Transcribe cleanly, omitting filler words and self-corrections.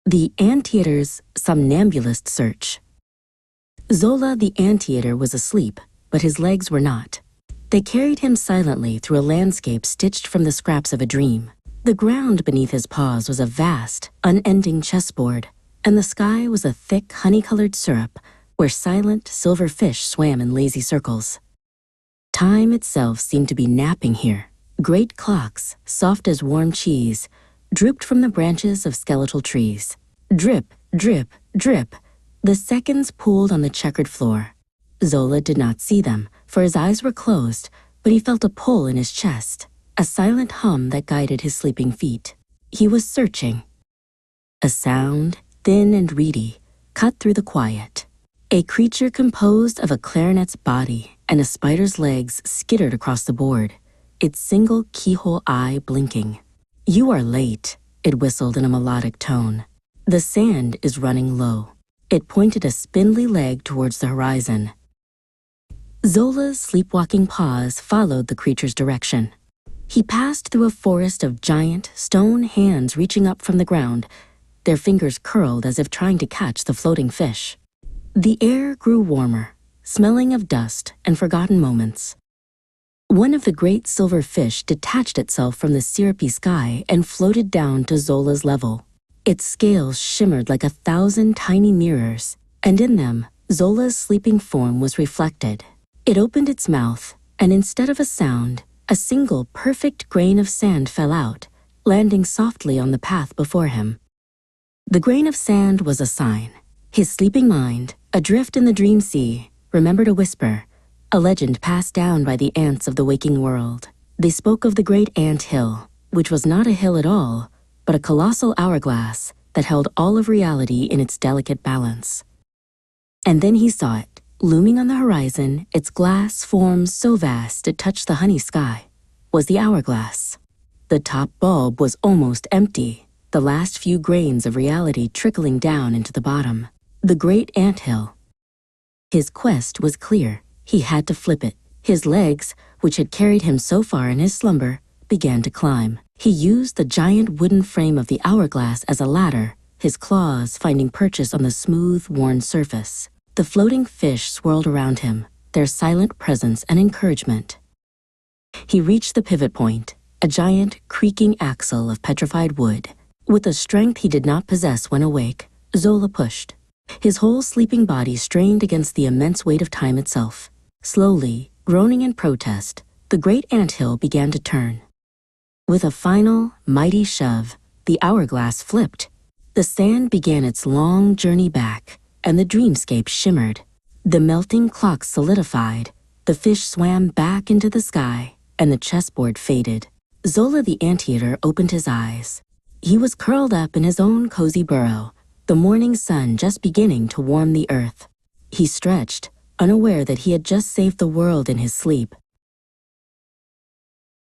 The Anteater's Somnambulist Search. Zola the Anteater was asleep, but his legs were not. They carried him silently through a landscape stitched from the scraps of a dream. The ground beneath his paws was a vast, unending chessboard, and the sky was a thick, honey-colored syrup where silent, silver fish swam in lazy circles. Time itself seemed to be napping here. Great clocks, soft as warm cheese, drooped from the branches of skeletal trees. Drip, drip, drip. The seconds pooled on the checkered floor. Zola did not see them, for his eyes were closed, but he felt a pull in his chest, a silent hum that guided his sleeping feet. He was searching. A sound, thin and reedy, cut through the quiet. A creature composed of a clarinet's body and a spider's legs skittered across the board, its single keyhole eye blinking. "You are late," it whistled in a melodic tone. "The sand is running low." It pointed a spindly leg towards the horizon. Zola's sleepwalking paws followed the creature's direction. He passed through a forest of giant, stone hands reaching up from the ground, their fingers curled as if trying to catch the floating fish. The air grew warmer, smelling of dust and forgotten moments. One of the great silver fish detached itself from the syrupy sky and floated down to Zola's level. Its scales shimmered like 1,000 tiny mirrors, and in them, Zola's sleeping form was reflected. It opened its mouth, and instead of a sound, a single perfect grain of sand fell out, landing softly on the path before him. The grain of sand was a sign. His sleeping mind, adrift in the dream sea, remembered a whisper, a legend passed down by the ants of the waking world. They spoke of the great ant hill, which was not a hill at all, but a colossal hourglass that held all of reality in its delicate balance. And then he saw it, looming on the horizon, its glass form so vast it touched the honey sky, was the hourglass. The top bulb was almost empty, the last few grains of reality trickling down into the bottom. The great anthill. His quest was clear. He had to flip it. His legs, which had carried him so far in his slumber, began to climb. He used the giant wooden frame of the hourglass as a ladder, his claws finding purchase on the smooth, worn surface. The floating fish swirled around him, their silent presence and encouragement. He reached the pivot point, a giant, creaking axle of petrified wood. With a strength he did not possess when awake, Zola pushed. His whole sleeping body strained against the immense weight of time itself. Slowly, groaning in protest, the great anthill began to turn. With a final, mighty shove, the hourglass flipped. The sand began its long journey back, and the dreamscape shimmered. The melting clock solidified, the fish swam back into the sky, and the chessboard faded. Zola the Anteater opened his eyes. He was curled up in his own cozy burrow, the morning sun just beginning to warm the earth. He stretched, unaware that he had just saved the world in his sleep.